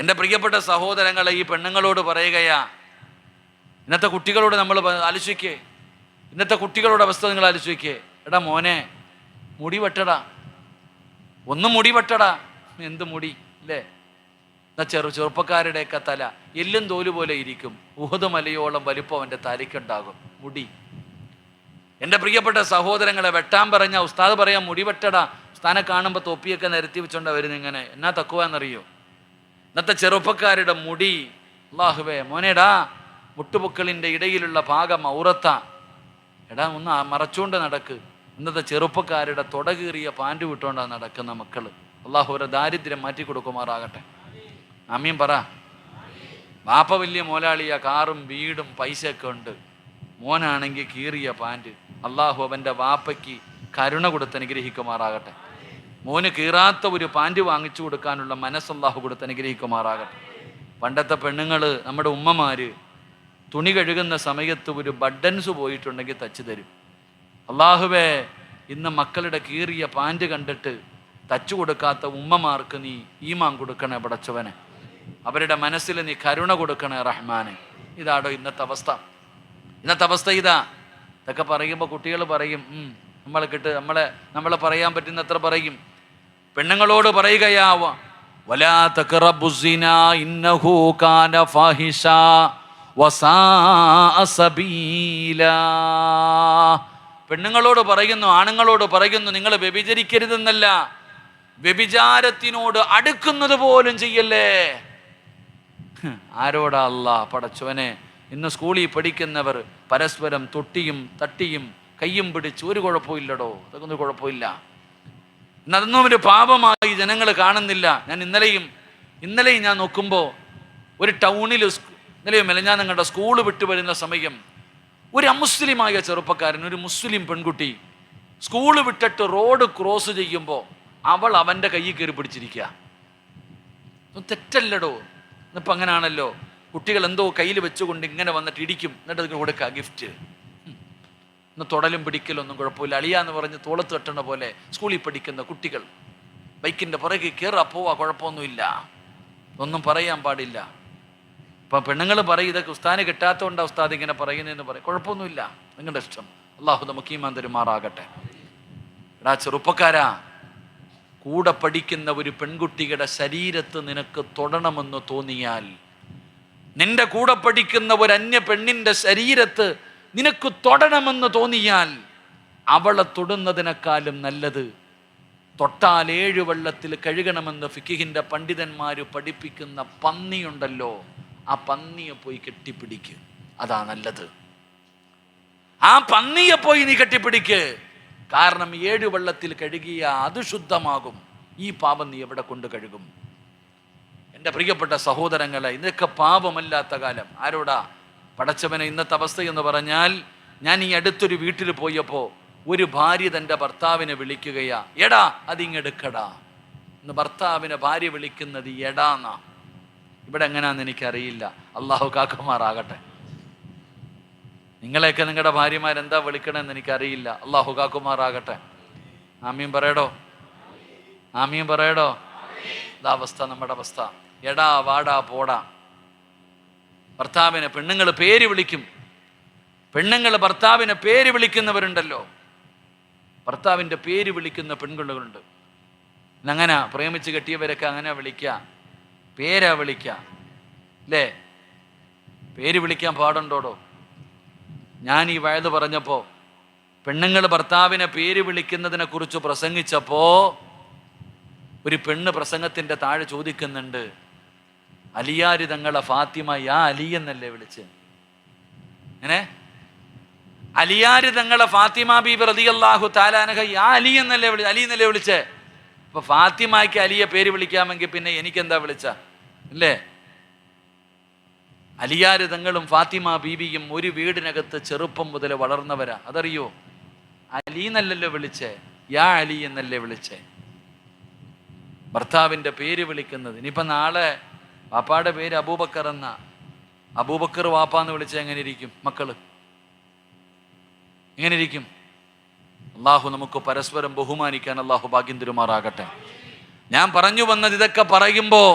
എൻ്റെ പ്രിയപ്പെട്ട സഹോദരങ്ങളെ, ഈ പെണ്ണുങ്ങളോട് പറയുകയാ, ഇന്നത്തെ കുട്ടികളോട് നമ്മൾ ആലോചിക്കേ, ഇന്നത്തെ കുട്ടികളുടെ അവസ്ഥ നിങ്ങൾ ആലോചിക്കേ. എടാ മോനെ, മുടി വെട്ടടാ, ഒന്നും മുടി വെട്ടടാ. എന്ത് മുടി അല്ലേ? എന്നാ ചെറുപ്പക്കാരുടെയൊക്കെ തല എല്ലും തോല് പോലെ ഇരിക്കും. ഉഹദ് മലയോളം വലിപ്പം അവൻ്റെ തലയ്ക്കുണ്ടാകും മുടി. എൻ്റെ പ്രിയപ്പെട്ട സഹോദരങ്ങളെ, വെട്ടാൻ പറഞ്ഞ ഉസ്താദ് പറയാം മുടി വെട്ടടാ. ഉസ്താനെ കാണുമ്പോൾ തൊപ്പിയൊക്കെ നിരത്തി വെച്ചോണ്ടാ വരുന്നത്. ഇങ്ങനെ എന്നാ തക്കുവാന്നറിയോ? ഇന്നത്തെ ചെറുപ്പക്കാരുടെ മുടി, അല്ലാഹുവേ മോനേടാ, മുട്ടുപൊക്കളിൻ്റെ ഇടയിലുള്ള ഭാഗം ഔറത്ത, എടാ ഒന്ന് മറച്ചുകൊണ്ട് നടക്ക്. ഇന്നത്തെ ചെറുപ്പക്കാരുടെ തുടകീറിയ പാൻറ് വിട്ടുകൊണ്ടാണ് നടക്കുന്ന മക്കൾ. അള്ളാഹു അവരുടെ ദാരിദ്ര്യം മാറ്റി കൊടുക്കുമാറാകട്ടെ. ആമീൻ പറ. വാപ്പ വലിയ മോലാളിയ, കാറും വീടും പൈസയൊക്കെ ഉണ്ട്. മോനാണെങ്കിൽ കീറിയ പാൻറ്. അള്ളാഹു അവൻ്റെ വാപ്പയ്ക്ക് കരുണ കൊടുത്ത് അനുഗ്രഹിക്കുമാറാകട്ടെ. മോന് കീറാത്ത ഒരു പാൻറ് വാങ്ങിച്ചു കൊടുക്കാനുള്ള മനസ്സ് അള്ളാഹു കൊടുത്ത് അനുഗ്രഹിക്കുമാറാകട്ടെ. പണ്ടത്തെ പെണ്ണുങ്ങൾ, നമ്മുടെ ഉമ്മമാര് തുണി കഴുകുന്ന സമയത്ത് ഒരു ബട്ടൻസ് പോയിട്ടുണ്ടെങ്കിൽ തച്ച് തരും. അള്ളാഹുവേ, ഇന്ന് മക്കളുടെ കീറിയ പാൻറ് കണ്ടിട്ട് തച്ചു കൊടുക്കാത്ത ഉമ്മമാർക്ക് നീ ഈമാൻ കൊടുക്കണേ പടച്ചവനെ. അവരുടെ മനസ്സിൽ നീ കരുണ കൊടുക്കണേ റഹ്മാനെ. ഇതാടോ ഇന്നത്തെ അവസ്ഥ. ഇന്നത്തെ അവസ്ഥ ഇതാ. ഇതൊക്കെ പറയുമ്പോൾ കുട്ടികൾ പറയും, നമ്മളെ പറയാൻ പറ്റുന്നത്ര പറയും. പെണ്ണുങ്ങളോട് പറയുകയാ, വലാ തഖറബുസിനാ ഇന്നഹു കാന ഫാഹിഷാ വസാഅ സബീലാ. പെണ്ണുങ്ങളോട് പറയുന്നു, ആണുങ്ങളോട് പറയുന്നു, നിങ്ങൾ വ്യഭിചരിക്കരുതെന്നല്ല, വ്യഭിചാരത്തിനോട് അടുക്കുന്നത് പോലും ചെയ്യല്ലേ. ആരോടാ അല്ലാ പടച്ചവനെ? ഇന്ന് സ്കൂളിൽ പഠിക്കുന്നവർ പരസ്പരം തൊട്ടിയും തട്ടിയും കയ്യും പിടിച്ച് ഒരു കുഴപ്പമില്ലടോ. അതൊക്കെ ഒന്നും കുഴപ്പമില്ല. ഇന്നതൊന്നും ഒരു പാപമായി ജനങ്ങൾ കാണുന്നില്ല. ഞാൻ ഇന്നലെയും ഞാൻ നോക്കുമ്പോൾ ഒരു ടൗണിൽ, ഇന്നലെയും ഞാൻ നിങ്ങളുടെ സ്കൂൾ വിട്ടു വരുന്ന സമയം ഒരു അമുസ്ലിമായ ചെറുപ്പക്കാരൻ, ഒരു മുസ്ലിം പെൺകുട്ടി സ്കൂൾ വിട്ടിട്ട് റോഡ് ക്രോസ് ചെയ്യുമ്പോൾ അവൾ അവൻ്റെ കയ്യിൽ കയറി പിടിച്ചിരിക്കുക. തെറ്റല്ലടോ. ഇന്നിപ്പോൾ അങ്ങനെയാണല്ലോ, കുട്ടികൾ എന്തോ കയ്യിൽ വെച്ചുകൊണ്ട് ഇങ്ങനെ വന്നിട്ട് ഇടിക്കും, എന്നിട്ട് അതിന് കൊടുക്കുക ഗിഫ്റ്റ്. ഇന്ന് തൊടലും പിടിക്കലൊന്നും കുഴപ്പമില്ല. അളിയാന്ന് പറഞ്ഞ് തോളത്ത് കെട്ടണ പോലെ സ്കൂളിൽ പഠിക്കുന്ന കുട്ടികൾ ബൈക്കിൻ്റെ പുറകെ കയറാ പോവാ, കുഴപ്പമൊന്നുമില്ല, ഒന്നും പറയാൻ പാടില്ല. ഇപ്പം പെണ്ണുങ്ങൾ പറയും, ഇതൊക്കെ ഉസ്താന് കിട്ടാത്തതുകൊണ്ടാണ് ഉസ്താദ് ഇങ്ങനെ പറയുന്നതെന്ന് പറയും. കുഴപ്പമൊന്നുമില്ല, നിങ്ങളുടെ ഇഷ്ടം. അള്ളാഹു നമുക്ക് ഈമാൻ തരുമാറാകട്ടെ. എടാ ചെറുപ്പക്കാരാ, കൂടെ പഠിക്കുന്ന ഒരു പെൺകുട്ടിയുടെ ശരീരത്ത് നിനക്ക് തൊടണമെന്ന് തോന്നിയാൽ, നിന്റെ കൂടെ പഠിക്കുന്ന ഒരു അന്യ പെണ്ണിൻ്റെ ശരീരത്ത് നിനക്ക് തൊടണമെന്ന് തോന്നിയാൽ, അവളെ തൊടുന്നതിനേക്കാളും നല്ലത് തൊട്ടാൽ 7 വെള്ളത്തിൽ കഴുകണമെന്ന് ഫിഖിഹിൻ്റെ പണ്ഡിതന്മാർ പഠിപ്പിക്കുന്ന പന്നിയുണ്ടല്ലോ, ആ പന്നിയെ പോയി കെട്ടിപ്പിടിക്ക്. അതാ നല്ലത്. ആ പന്നിയെ പോയി നീ കെട്ടിപ്പിടിക്ക്. കാരണം 7 വെള്ളത്തിൽ കഴുകിയ അത് ശുദ്ധമാകും. ഈ പാപം നീ എവിടെ കൊണ്ട് കഴുകും? എൻ്റെ പ്രിയപ്പെട്ട സഹോദരങ്ങളെ, ഇതൊക്കെ പാപമല്ലാത്ത കാലം. ആരോടാ? പടച്ചവനെ. ഇന്നത്തെ അവസ്ഥ എന്ന് പറഞ്ഞാൽ, ഞാൻ ഈ അടുത്തൊരു വീട്ടിൽ പോയപ്പോൾ ഒരു ഭാര്യ തൻ്റെ ഭർത്താവിനെ വിളിക്കുകയാ, എടാ അതിങ്ങെടുക്കടാ. ഇന്ന് ഭർത്താവിനെ ഭാര്യ വിളിക്കുന്നത് എടാന്നാ. ഇവിടെ എങ്ങനെയാണെന്ന് എനിക്കറിയില്ല. അള്ളാഹു കാക്കുമാറാകട്ടെ. നിങ്ങളെയൊക്കെ നിങ്ങളുടെ ഭാര്യമാരെന്താ വിളിക്കണമെന്ന് എനിക്കറിയില്ല. അള്ളാഹു കാക്കുമാറാകട്ടെ. ആമീൻ പറയടോ, ആമീൻ പറയടോ. ഇതാ അവസ്ഥ, നമ്മുടെ അവസ്ഥ. എടാ വാടാ പോടാ. ഭർത്താവിനെ പെണ്ണുങ്ങൾ പേര് വിളിക്കും. പെണ്ണുങ്ങൾ ഭർത്താവിനെ പേര് വിളിക്കുന്നവരുണ്ടല്ലോ, ഭർത്താവിൻ്റെ പേര് വിളിക്കുന്ന പെൺകുട്ടികളുണ്ട്. അങ്ങനെ പ്രേമിച്ച് കെട്ടിയവരൊക്കെ അങ്ങനെ വിളിക്കുക, പേരാ വിളിക്കുക അല്ലേ? പേര് വിളിക്കാൻ പാടുണ്ടോടോ? ഞാൻ ഈ വയത് പറഞ്ഞപ്പോൾ, പെണ്ണുങ്ങൾ ഭർത്താവിനെ പേര് വിളിക്കുന്നതിനെ കുറിച്ച് പ്രസംഗിച്ചപ്പോൾ ഒരു പെണ്ണ് പ്രസംഗത്തിൻ്റെ താഴെ ചോദിക്കുന്നുണ്ട്, അലിയാര് തങ്ങളെ ഫാത്തിമ യാ അലി എന്നല്ലേ വിളിച്ച്? അങ്ങനെ അലിയാര് തങ്ങളെ ഫാത്തിമ ബീബി റളിയല്ലാഹു തആല അൻഹ യാ അലി എന്നല്ലേ അലി എന്നല്ലേ വിളിച്ചേ? അപ്പൊ ഫാത്തിമയ്ക്ക് അലിയെ പേര് വിളിക്കാമെങ്കിൽ പിന്നെ എനിക്കെന്താ വിളിച്ച അല്ലേ? അലിയാര് തങ്ങളും ഫാത്തിമ ബീബിയും ഒരു വീടിനകത്ത് ചെറുപ്പം മുതൽ വളർന്നവരാ. അതറിയോ? അലി എന്നല്ലല്ലോ വിളിച്ചേ, യാ അലി എന്നല്ലേ വിളിച്ചേ? ഭർത്താവിൻ്റെ പേര് വിളിക്കുന്നത്. ഇനിയിപ്പം നാളെ വാപ്പാടെ പേര് അബൂബക്കർ എന്നാ, അബൂബക്കർ വാപ്പാന്ന് വിളിച്ചാൽ എങ്ങനെ ഇരിക്കും മക്കള്? എങ്ങനെ ഇരിക്കും? അള്ളാഹു നമുക്ക് പരസ്പരം ബഹുമാനിക്കാൻ അള്ളാഹു ഭാഗ്യം തരുമാറാകട്ടെ. ഞാൻ പറഞ്ഞു വന്നത്, ഇതൊക്കെ പറയുമ്പോൾ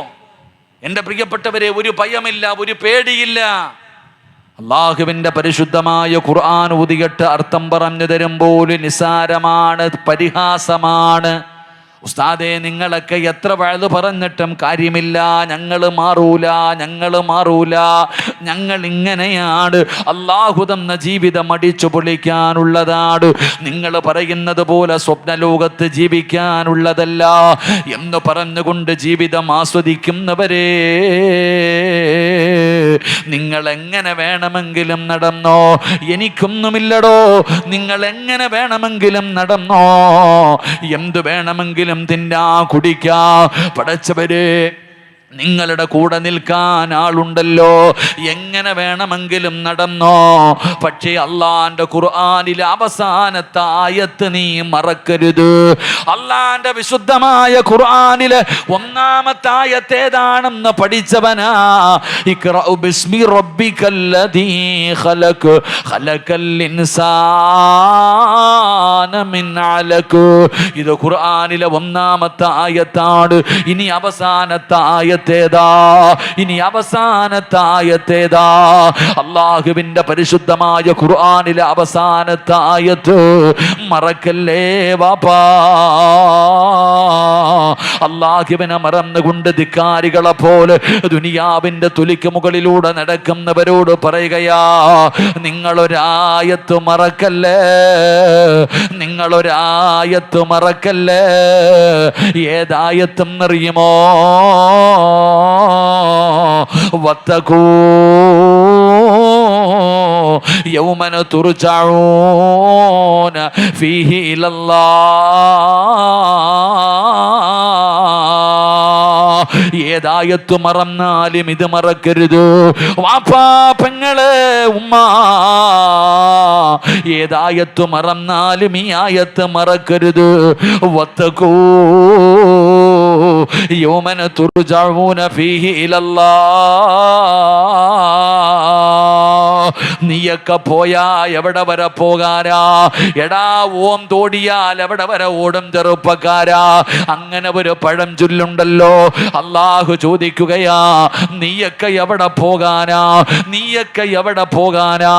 എൻ്റെ പ്രിയപ്പെട്ടവരെ, ഒരു ഭയമില്ല, ഒരു പേടിയില്ല. അള്ളാഹുവിൻ്റെ പരിശുദ്ധമായ ഖുർആൻ ഊതിയിട്ട് അർത്ഥം പറഞ്ഞു തരുമ്പോൾ നിസാരമാണ്, പരിഹാസമാണ്. ഉസ്താദേ, നിങ്ങളൊക്കെ എത്ര വഴുത് പറഞ്ഞിട്ടും കാര്യമില്ല, ഞങ്ങൾ മാറൂല, ഞങ്ങൾ ഇങ്ങനെയാണ്, അള്ളാഹു തന്ന ജീവിതം അടിച്ചു പൊളിക്കാനുള്ളതാണ്, നിങ്ങൾ പറയുന്നത് പോലെ സ്വപ്നലോകത്ത് ജീവിക്കാനുള്ളതല്ല എന്ന് പറഞ്ഞുകൊണ്ട് ജീവിതം ആസ്വദിക്കുന്നവരെ, നിങ്ങൾ എങ്ങനെ വേണമെങ്കിലും നടന്നോ, എനിക്കൊന്നുമില്ലടോ, നിങ്ങൾ എങ്ങനെ വേണമെങ്കിലും നടന്നോ, എന്തു വേണമെങ്കിലും തിന്നാ കുടിക്കാ, പടച്ചവരെ നിങ്ങളുടെ കൂടെ നിൽക്കാൻ ആളുണ്ടല്ലോ, എങ്ങനെ വേണമെങ്കിലും നടന്നോ. പക്ഷേ അള്ളാന്റെ ഖുർആനിലെ അവസാനത്തെ ആയത്ത് നീ മറക്കരുത്. അള്ളാന്റെ വിശുദ്ധമായ ഖുർആനിലെ ഒന്നാമത്തെ ആയത്ത് ഏതാണെന്ന് പഠിച്ചവനാ. ഇഖ്റഉ ബിസ്മി റബ്ബിക്കല്ലദീ ഖലഖ് ഖലഖൽ ഇൻസാന മിൻ അലഖ്. ഇത് ഖുർആനിലെ ഒന്നാമത്തെ ആയത്താണ്. ഇനി അവസാനത്തെ ആയത്ത് ഇനി അവസാനത്തെ ആയത്തേതാ? അള്ളാഹുവിന്റെ പരിശുദ്ധമായ ഖുർആനിലെ അവസാനത്തെ ആയത്ത് മറക്കല്ലേ വാപ്പാ. അള്ളാഹുവിനെ മറന്നുകൊണ്ട് ധിക്കാരികളെ പോലെ ദുനിയാവിന്റെ തുലിക്ക് മുകളിലൂടെ നടക്കുന്നവരോട് പറയുകയാ, നിങ്ങളൊരായത്ത് മറക്കല്ലേ, നിങ്ങളൊരായത്ത് മറക്കല്ലേ. ഏതായത്തെന്നറിയുമോ? വത്തഖൂ യൗമന തുർജഊന ഫീഹി ഇലല്ലാഹ്. ഏതായത്ത് മറന്നാലും ഇത് മറക്കരുത്. വാപ്പാ, പെങ്ങളെ, ഉമ്മ, ഏതായത്ത് മറന്നാലും ഈ ആയത്ത് മറക്കരുത്. വത്തഖൂ യൗമന തുർജഊന ഫീഹി ഇലല്ലാഹ്. നീയൊക്കെ പോയാ എവിടെ വരെ പോകാനാ? എടാ, ഓം തോടിയാൽ എവിടെ വരെ ഓടും ചെറുപ്പക്കാരാ? അങ്ങനെ ഒരു പഴം ചൊല്ലുണ്ടല്ലോ. അള്ളാഹു ചോദിക്കുകയാ, നീയൊക്കെ എവിടെ പോകാനാ? നീയൊക്കെ എവിടെ പോകാനാ?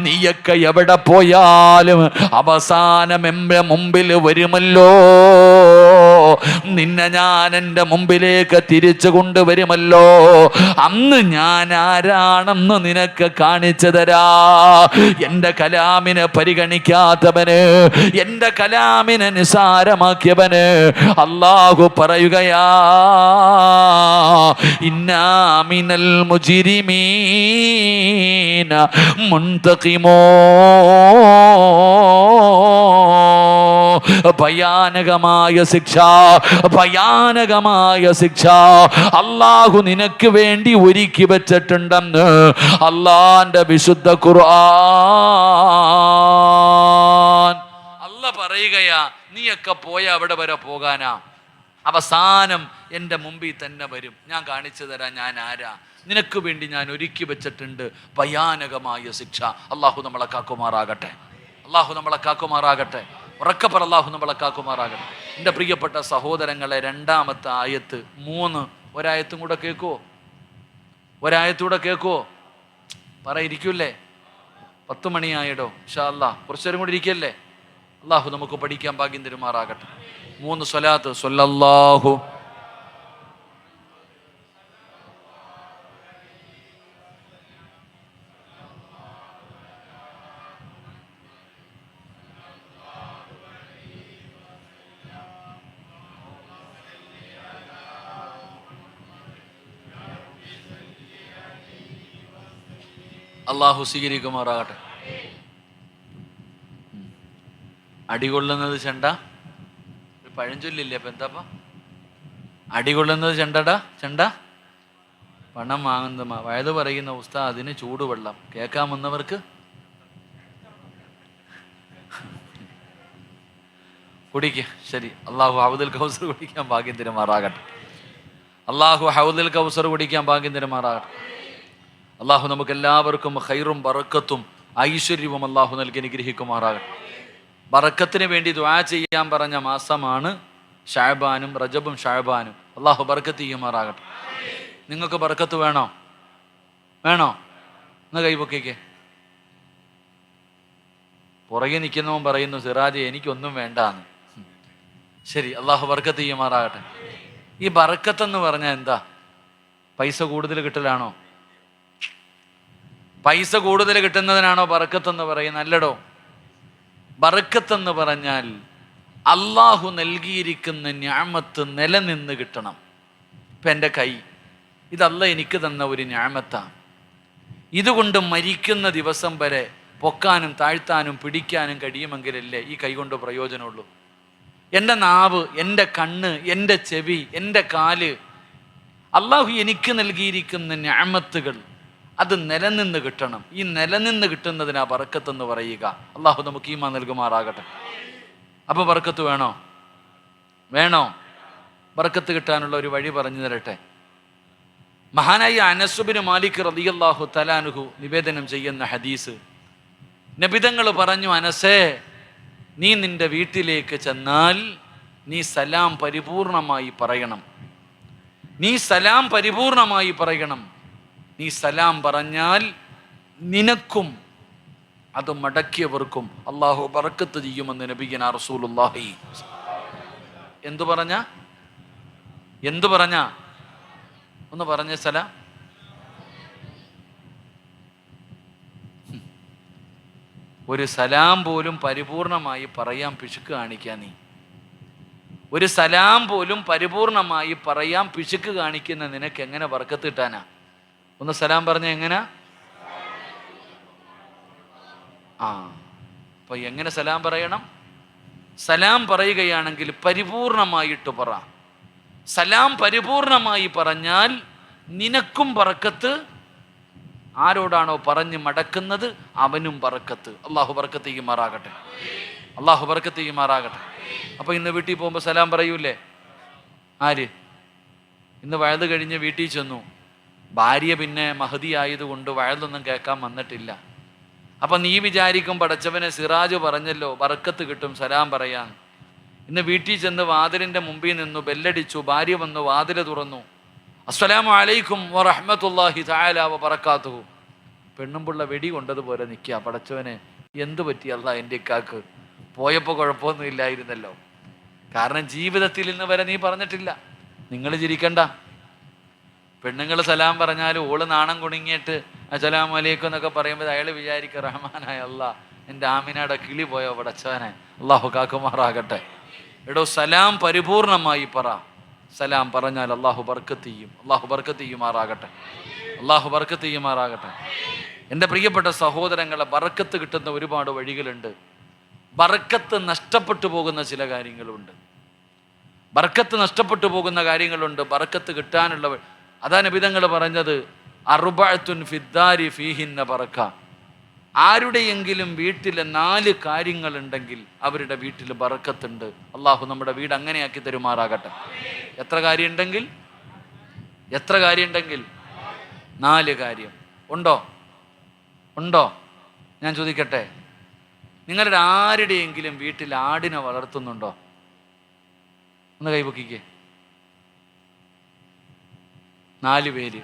നീയൊക്കെ എവിടെ പോയാലും അവസാനം എന്റെ മുമ്പിൽ വരുമല്ലോ. നിന്നെ ഞാൻ എൻ്റെ മുമ്പിലേക്ക് തിരിച്ചു കൊണ്ടുവരുമല്ലോ. അന്ന് ഞാൻ ആരാണെന്ന് നിനക്ക് കാണിച്ചു തരാ. എൻ്റെ കലാമിനെ പരിഗണിക്കാത്തവന്, എൻ്റെ കലാമിനെ നിസാരമാക്കിയവന് അല്ലാഹു പറയുകയാ, ഇന്നാ മിനൽ മുജ്രിമീന മുൻതഖിമോ. ഭയാനകമായ ശിക്ഷ, ഭയാനകമായ ശിക്ഷ അല്ലാഹു നിനക്ക് വേണ്ടി ഒരുക്കി വെച്ചിട്ടുണ്ടെന്ന് അള്ളാന്റെ വിശുദ്ധ ഖുർആൻ. അല്ലാഹ് പറയുകയാ, നീയൊക്കെ പോയ അവിടെ വരെ പോകാനാ? അവസാനം എൻ്റെ മുമ്പിൽ തന്നെ വരും. ഞാൻ കാണിച്ചു തരാം ഞാൻ ആരാ. നിനക്ക് വേണ്ടി ഞാൻ ഒരുക്കി വെച്ചിട്ടുണ്ട് ഭയാനകമായ ശിക്ഷ. അള്ളാഹു നമ്മളെ കാക്കുമാറാകട്ടെ, അള്ളാഹു നമ്മളെ കാക്കുമാറാകട്ടെ. ഉറക്കപ്പറ, അല്ലാഹു നമ്മളെ കാക്കുമാറാകട്ടെ. എൻ്റെ പ്രിയപ്പെട്ട സഹോദരങ്ങളെ, രണ്ടാമത്തെ ആയത്ത് 3. ഒരായത്തും കൂടെ കേൾക്കുവോ? ഒരായത്തൂടെ കേൾക്കുവോ? ഇരിക്കൂല്ലേ? 10 മണിയായിടോ. ഇൻഷാ അല്ലാഹ് കുറച്ചേരം കൂടി ഇരിക്കല്ലേ. അല്ലാഹു നമുക്ക് പഠിക്കാൻ ഭാഗ്യം തരുമാറാകട്ടെ. 3 സ്വലാത്ത്. സ്വല്ലല്ലാഹു അള്ളാഹു സ്വീകരിക്കുമാറാകട്ടെ. അടികൊള്ളുന്നത് ചെണ്ട. ഒരു പഴഞ്ചൊല്ലില്ലേ? അപ്പം എന്താപ്പ അടികൊള്ളുന്നത് ചെണ്ടടാ, ചെണ്ട പണം വാങ്ങുന്ന വയത് പറയുന്ന ഉസ്താദിന് ചൂടുവെള്ളം. കേൾക്കാൻ വന്നവർക്ക് കുടിക്ക്. ശരി, അള്ളാഹു ഹൗദുൽ കൗസർ കുടിക്കാൻ ഭാഗ്യം തരുമാറാകട്ടെ. അള്ളാഹു ഹൗദുൽ കൗസർ കുടിക്കാൻ ഭാഗ്യം തരുമാറാകട്ടെ. അള്ളാഹു നമുക്ക് എല്ലാവർക്കും ഖൈറും ബറക്കത്തും ഐശ്വര്യവും അള്ളാഹു നൽകി അനുഗ്രഹിക്കുമാറാകട്ടെ. ബറക്കത്തിന് വേണ്ടി ദുആ ചെയ്യാൻ പറഞ്ഞ മാസമാണ് ഷഅബാനും, റജബും ഷഅബാനും. അള്ളാഹു ബറക്കത്ത് ചെയ്യുമാറാകട്ടെ. നിങ്ങൾക്ക് ബർക്കത്ത് വേണോ? വേണോ? എന്ന് കൈപൊക്കിക്കേ. പുറകെ നിൽക്കുന്നവൻ പറയുന്നു, സിറാജ് എനിക്കൊന്നും വേണ്ടാന്ന്. ശരി, അള്ളാഹു ബർക്കത്ത് ചെയ്യുമാറാകട്ടെ. ഈ ബർക്കത്തെന്ന് പറഞ്ഞാൽ എന്താ? പൈസ കൂടുതൽ കിട്ടലാണോ? പൈസ കൂടുതൽ കിട്ടുന്നതിനാണോ ബർക്കത്തെന്ന് പറയുന്നത്? അല്ലടോ. ബർക്കത്തെന്ന് പറഞ്ഞാൽ അള്ളാഹു നൽകിയിരിക്കുന്ന നിഅമത്ത് നിലനിന്ന് കിട്ടണം. ഇപ്പം എൻ്റെ കൈ, ഇതല്ല എനിക്ക് തന്ന ഒരു നിഅമത്താണ്. ഇതുകൊണ്ട് മരിക്കുന്ന ദിവസം വരെ പൊക്കാനും താഴ്ത്താനും പിടിക്കാനും കഴിയുമെങ്കിലല്ലേ ഈ കൈ കൊണ്ട് പ്രയോജനമുള്ളൂ. എൻ്റെ നാവ്, എൻ്റെ കണ്ണ്, എൻ്റെ ചെവി, എൻ്റെ കാല്, അള്ളാഹു എനിക്ക് നൽകിയിരിക്കുന്ന നിഅമത്തുകൾ അത് നിലനിന്ന് കിട്ടണം. ഈ നിലനിന്ന് കിട്ടുന്നതിനാ ബർക്കത്തെന്ന് പറയുക. അള്ളാഹു നമുക്ക് ഈമാൻ നൽകുമാറാകട്ടെ. അപ്പോൾ ബർക്കത്ത് വേണോ? വേണോ? ബർക്കത്ത് കിട്ടാനുള്ള ഒരു വഴി പറഞ്ഞു തരട്ടെ. മഹാനായ അനസ് ബിൻ മാലിക് റളിയല്ലാഹു തആല അൻഹു നിവേദനം ചെയ്യുന്ന ഹദീസ്, നബിതങ്ങൾ പറഞ്ഞു, അനസേ, നീ നിന്റെ വീട്ടിലേക്ക് ചെന്നാൽ നീ സലാം പരിപൂർണമായി പറയണം. നീ സലാം പരിപൂർണമായി പറയണം. നീ സലാം പറഞ്ഞാൽ നിനക്കും അത് മടക്കിയവർക്കും അള്ളാഹു ബർക്കത്ത് ചെയ്യുമെന്ന് നബിയുനാ റസൂലുള്ളാഹി. എന്തു പറഞ്ഞ ഒന്ന് പറഞ്ഞ സലാം. ഒരു സലാം പോലും പരിപൂർണമായി പറയാൻ പിശുക്ക് കാണിക്കാൻ നീ, ഒരു സലാം പോലും പരിപൂർണമായി പറയാൻ പിശുക്ക് കാണിക്കുന്ന നിനക്ക് എങ്ങനെ ബർക്കത്ത് കിട്ടാനാ? ഒന്ന് സലാം പറഞ്ഞ എങ്ങനെ? അപ്പൊ എങ്ങനെ സലാം പറയണം? സലാം പറയുകയാണെങ്കിൽ പരിപൂർണമായിട്ട് പറ. സലാം പരിപൂർണമായി പറഞ്ഞാൽ നിനക്കും ബർക്കത്ത്, ആരോടാണോ പറഞ്ഞ് മടക്കുന്നത് അവനും ബർക്കത്ത്. അള്ളാഹു ബർക്കത്ത് ചെയ്യുമാറാകട്ടെ. അള്ളാഹു ബർക്കത്ത് ചെയ്യുമാറാകട്ടെ. അപ്പൊ ഇന്ന് വീട്ടിൽ പോകുമ്പോൾ സലാം പറയൂലേ? ആര്? ഇന്ന് വഴുത് കഴിഞ്ഞ് വീട്ടിൽ ചെന്നു, ഭാര്യ പിന്നെ മഹദി ആയതുകൊണ്ട് വഴുതൊന്നും കേൾക്കാൻ വന്നിട്ടില്ല. അപ്പം നീ വിചാരിക്കും, പടച്ചവനെ സിറാജ് പറഞ്ഞല്ലോ ബർക്കത്ത് കിട്ടും സലാം പറയാൻ. ഇന്ന് വീട്ടിൽ ചെന്ന് വാതിലിൻ്റെ മുമ്പിൽ നിന്നു, ബെല്ലടിച്ചു, ഭാര്യ വന്നു, വാതിൽ തുറന്നു, അസ്സലാമു അലൈക്കും വറഹ്മത്തുള്ളാഹി തആല വബറകാതുഹു. പെണ്ണുമ്പുള്ള വെടി കൊണ്ടതുപോലെ നിൽക്കുക. പടച്ചവനെ എന്തു പറ്റി അല്ലാ എൻ്റെ ഇക്കാക്ക്? പോയപ്പോൾ കുഴപ്പമൊന്നും ഇല്ലായിരുന്നല്ലോ. കാരണം ജീവിതത്തിൽ ഇന്ന് വരെ നീ പറഞ്ഞിട്ടില്ല. നിങ്ങൾ ചിരിക്കണ്ട. പെണ്ണുങ്ങൾ സലാം പറഞ്ഞാൽ ഓള് നാണം കുണുങ്ങിയിട്ട് അസ്സലാമു അലൈക്കും എന്നൊക്കെ പറയുമ്പോൾ അയാൾ വിചാരിക്കുക, റഹ്മാനായ അല്ലാ എൻ്റെ ആമിനയുടെ കിളി പോയോ പടച്ചവനെ, അള്ളാഹു കാക്കുമാറാകട്ടെ. എടോ, സലാം പരിപൂർണമായി പറ. സലാം പറഞ്ഞാൽ അള്ളാഹു ബർക്കത്ത് ചെയ്യും. അള്ളാഹു ബർക്കത്ത് ചെയ്യുമാറാകട്ടെ. അള്ളാഹു ബർക്കത്ത് ചെയ്യുമാറാകട്ടെ. എൻ്റെ പ്രിയപ്പെട്ട സഹോദരങ്ങളെ, ബർക്കത്ത് കിട്ടുന്ന ഒരുപാട് വഴികളുണ്ട്. ബർക്കത്ത് നഷ്ടപ്പെട്ടു പോകുന്ന ചില കാര്യങ്ങളുണ്ട്. ബർക്കത്ത് നഷ്ടപ്പെട്ടു പോകുന്ന കാര്യങ്ങളുണ്ട്. ബർക്കത്ത് കിട്ടാനുള്ള അതാ നബിതങ്ങൾ പറഞ്ഞത്, അർബഅത്തുൻ ഫിദ്ദാരി ഫീഹിന്ന ബറക. ആരുടെയെങ്കിലും വീട്ടിൽ 4 കാര്യങ്ങളുണ്ടെങ്കിൽ അവരുടെ വീട്ടിൽ ബർക്കത്തുണ്ട്. അള്ളാഹു നമ്മുടെ വീട് അങ്ങനെയാക്കി തരുമാറാകട്ടെ. എത്ര കാര്യമുണ്ടെങ്കിൽ? 4 കാര്യം. ഉണ്ടോ? ഞാൻ ചോദിക്കട്ടെ, നിങ്ങളുടെ ആരുടെയെങ്കിലും വീട്ടിൽ ആടിനെ വളർത്തുന്നുണ്ടോ? ഒന്ന് കൈപൊക്കിക്കേ. 4 പേര്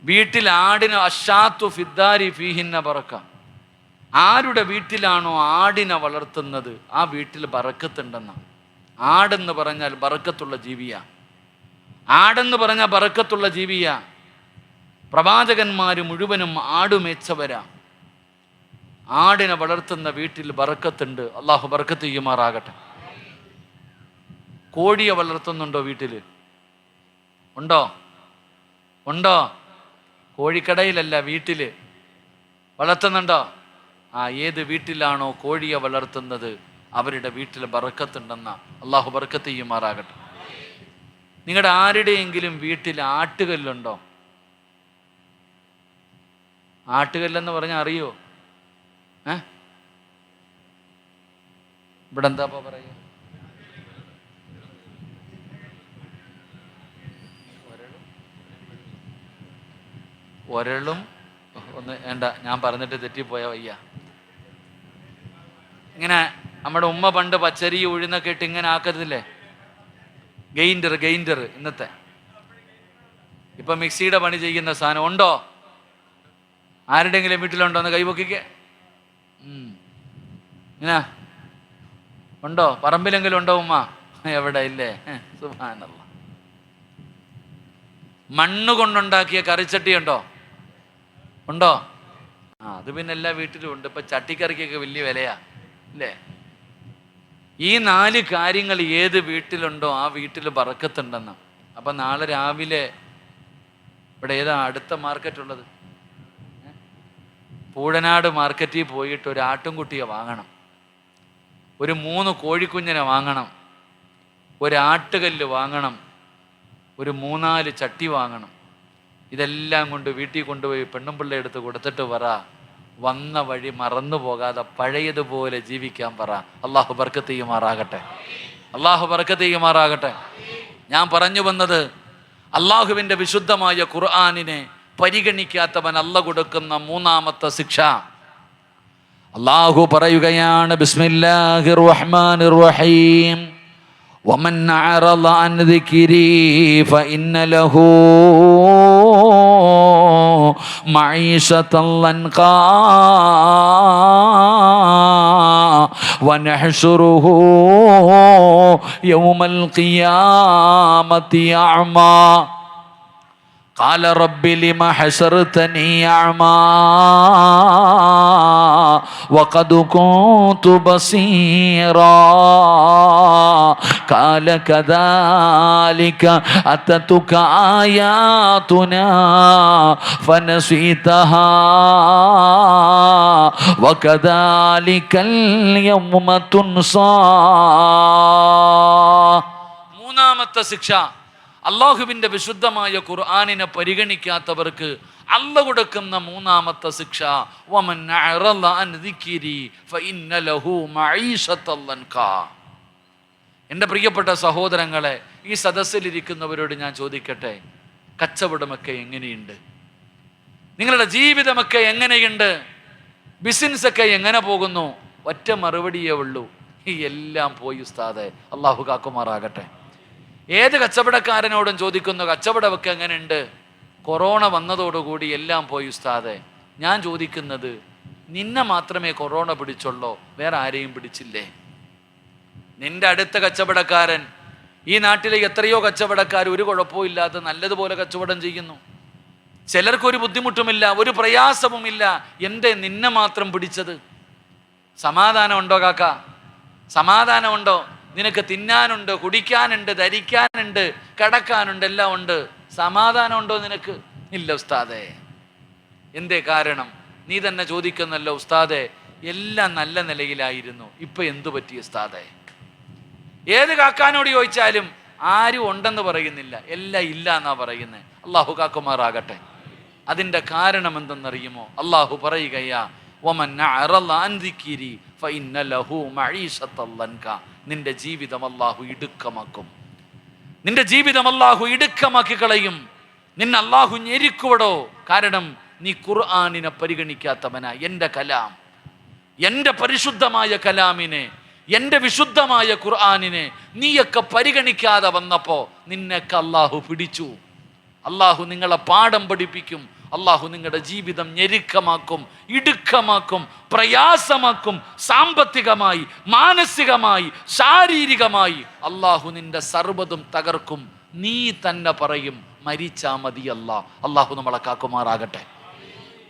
വീട്ടിൽ ആടിന്. അശാത്തു ഫിദ്ദാരി ഫീഹിന്ന ബറക. ആരുടെ വീട്ടിലാണോ ആടിനെ വളർത്തുന്നത് ആ വീട്ടിൽ ബറക്കത്തുണ്ടെന്ന. ആടെന്ന് പറഞ്ഞാൽ ബറക്കത്തുള്ള ജീവിയാ. ആടെന്ന് പറഞ്ഞാൽ ബറക്കത്തുള്ള ജീവിയാ. പ്രവാചകന്മാർ മുഴുവനും ആടുമേച്ചവരാ. ആടിനെ വളർത്തുന്ന വീട്ടിൽ ബറക്കത്തുണ്ട്. അള്ളാഹു ബറക്കത്ത് ചെയ്യുമാറാകട്ടെ. കോഴിയെ വളർത്തുന്നുണ്ടോ വീട്ടിൽ? ഉണ്ടോ? കോഴിക്കടയിലല്ല, വീട്ടിൽ വളർത്തുന്നുണ്ടോ? ഏത് വീട്ടിലാണോ കോഴിയെ വളർത്തുന്നത് അവരുടെ വീട്ടിൽ ബറക്കത്തുണ്ടെന്ന. അള്ളാഹു ബറക്കത്ത് ചെയ്യുമാറാകട്ടെ. നിങ്ങളുടെ ആരുടെയെങ്കിലും വീട്ടിൽ ആട്ടുകല്ലുണ്ടോ? ആട്ടുകല്ലെന്ന് പറഞ്ഞാൽ അറിയോ? ഇവിടെ എന്താ പറയുക? ഒരളും ഒന്ന് വേണ്ട, ഞാൻ പറഞ്ഞിട്ട് തെറ്റിപ്പോയാ വയ്യ. ഇങ്ങനെ നമ്മുടെ ഉമ്മ പണ്ട് പച്ചരി ഉഴുന്നൊക്കെ ഇട്ട് ഇങ്ങനെ ആക്കരുതില്ലേ? ഗെയിൻഡർ ഇന്നത്തെ ഇപ്പം മിക്സിയുടെ പണി ചെയ്യുന്ന സാധനം ഉണ്ടോ? ആരുടെയെങ്കിലും വീട്ടിലുണ്ടോ? ഒന്ന് കൈപൊക്കിക്കേ. ഇങ്ങനെ ഉണ്ടോ? പറമ്പിലെങ്കിലും ഉണ്ടോ ഉമ്മ? എവിടെ? ഇല്ലേ? സുബ്ഹാനല്ലാഹ്. മണ്ണ് കൊണ്ടുണ്ടാക്കിയ കറിച്ചട്ടി ഉണ്ടോ? ഉണ്ടോ? അത് പിന്നെ എല്ലാ വീട്ടിലും ഉണ്ട്. ഇപ്പം ചട്ടിക്കറിക്കൊക്കെ വലിയ വിലയാ അല്ലേ? ഈ 4 കാര്യങ്ങൾ ഏത് വീട്ടിലുണ്ടോ ആ വീട്ടിൽ ബറക്കത്തുണ്ടെന്ന്. അപ്പം നാളെ രാവിലെ ഇവിടെ ഏതാ അടുത്ത മാർക്കറ്റ് ഉള്ളത്? പൂഴനാട് മാർക്കറ്റിൽ പോയിട്ട് ഒരു ആട്ടുംകുട്ടിയെ വാങ്ങണം, ഒരു 3 കോഴിക്കുഞ്ഞിനെ വാങ്ങണം, ഒരു ആട്ടുകല്ല് വാങ്ങണം, ഒരു 3-4 ചട്ടി വാങ്ങണം. ഇതെല്ലാം കൊണ്ട് വീട്ടിൽ കൊണ്ടുപോയി പെണ്ണും പിള്ളേ എടുത്ത് കൊടുത്തിട്ട് പറ, വന്ന വഴി മറന്നു പോകാതെ പഴയതുപോലെ ജീവിക്കാൻ പറ. അള്ളാഹു ബർക്കത്ത് ചെയ്യുമാറാകട്ടെ. അള്ളാഹു ബർക്കത്ത് ചെയ്യുമാറാകട്ടെ. ഞാൻ പറഞ്ഞു വന്നത്, അള്ളാഹുവിൻ്റെ വിശുദ്ധമായ ഖുർആനിനെ പരിഗണിക്കാത്തവൻ അല്ല കൊടുക്കുന്ന 3ാമത്തെ ശിക്ഷ. അള്ളാഹു പറയുകയാണ്, ബിസ്മില്ലാഹിർ റഹ്മാനിർ റഹീം, വമൻ അഅറള അൻ ദിക്രി ഫഇന്ന ലഹു മഈശതൻ ലൻഖാ വനഹ്ശുറുഹു യൗമൽ ഖിയാമത്തി അഅമാ قال رب لم حشرتني أعمى وقد كنت بصيرا قال كذلك أتتك آياتنا فنسيتها وكذلك اليوم تنسى. 3ാമത്തെ ശിക്ഷ, അള്ളാഹുവിൻ്റെ വിശുദ്ധമായ ഖുർആനിനെ പരിഗണിക്കാത്തവർക്ക് അല്ല കൊടുക്കുന്ന 3ാമത്തെ ശിക്ഷ, വമൻ അഅറള അൻ ദിക്രി ഫഇന്ന ലഹു മഈശതൻ ലൻകാ. എൻ്റെ പ്രിയപ്പെട്ട സഹോദരങ്ങളെ, ഈ സദസ്സിലിരിക്കുന്നവരോട് ഞാൻ ചോദിക്കട്ടെ, കച്ചവടമൊക്കെ എങ്ങനെയുണ്ട്? നിങ്ങളുടെ ജീവിതമൊക്കെ എങ്ങനെയുണ്ട്? ബിസിനസ്സൊക്കെ എങ്ങനെ പോകുന്നു? ഒറ്റ മറുപടിയേ ഉള്ളൂ, ഈ എല്ലാം പോയി ഉസ്താദേ. അള്ളാഹു കാക്കുമാറാകട്ടെ. ഏത് കച്ചവടക്കാരനോടും ചോദിക്കുന്നു, കച്ചവടമൊക്കെ എങ്ങനെയുണ്ട്? കൊറോണ വന്നതോടുകൂടി എല്ലാം പോയി ഉസ്താദേ. ഞാൻ ചോദിക്കുന്നത്, നിന്നെ മാത്രമേ കൊറോണ പിടിച്ചുള്ളോ? വേറെ ആരെയും പിടിച്ചില്ലേ? നിന്റെ അടുത്ത കച്ചവടക്കാരൻ, ഈ നാട്ടിലെ എത്രയോ കച്ചവടക്കാർ ഒരു കുഴപ്പവും ഇല്ലാതെ നല്ലതുപോലെ കച്ചവടം ചെയ്യുന്നു. ചിലർക്കൊരു ബുദ്ധിമുട്ടുമില്ല, ഒരു പ്രയാസവുമില്ല. എന്തേ നിന്നെ മാത്രം പിടിച്ചത്? സമാധാനമുണ്ടോ കാക്ക? സമാധാനമുണ്ടോ? നിനക്ക് തിന്നാനുണ്ട്, കുടിക്കാനുണ്ട്, ധരിക്കാനുണ്ട്, കിടക്കാനുണ്ട്, എല്ലാം ഉണ്ട്. സമാധാനമുണ്ടോ നിനക്ക്? ഇല്ല ഉസ്താദേ. എന്തേ കാരണം? നീ തന്നെ ചോദിക്കുന്നല്ലോ, ഉസ്താദേ എല്ലാം നല്ല നിലയിലായിരുന്നു, ഇപ്പൊ എന്തു പറ്റി ഉസ്താദേ? ഏത് കാക്കാനോട് ചോദിച്ചാലും ആരും ഉണ്ടെന്ന് പറയുന്നില്ല, എല്ലാം ഇല്ല എന്നാ പറയുന്നത്. അള്ളാഹു കാക്കുമാറാകട്ടെ. അതിൻ്റെ കാരണം എന്തെന്നറിയുമോ? അള്ളാഹു പറയുകയാ, വമൻ അഅറള അൻ ദിക്രി ഫഇന്ന ലഹു മഈശതൻ ലൻകാ. നിന്റെ ജീവിതം അള്ളാഹു ഇടുക്കമാക്കും. നിന്റെ ജീവിതം അള്ളാഹു ഇടുക്കമാക്കി കളയും. നിന്നെ അള്ളാഹു ഞെരുക്കുവടോ. കാരണം നീ ഖുർആനിനെ പരിഗണിക്കാത്തവനാ. എൻ്റെ കലാം, എൻ്റെ പരിശുദ്ധമായ കലാമിനെ, എൻ്റെ വിശുദ്ധമായ ഖുർആനിനെ നീയൊക്കെ പരിഗണിക്കാതെ വന്നപ്പോൾ നിന്നെയൊക്കെ അള്ളാഹു പിടിച്ചു. അള്ളാഹു നിങ്ങളെ പാഠം പഠിപ്പിക്കും. അള്ളാഹു നിങ്ങളുടെ ജീവിതം ഞെരുക്കമാക്കും, ഇടുക്കമാക്കും, പ്രയാസമാക്കും. സാമ്പത്തികമായി, മാനസികമായി, ശാരീരികമായി അള്ളാഹു നിന്റെ സർവ്വതും തകർക്കും. നീ തന്നെ പറയും, മരിച്ചാ മതിയല്ല. അള്ളാഹു നമ്മളെ കാക്കുമാറാകട്ടെ.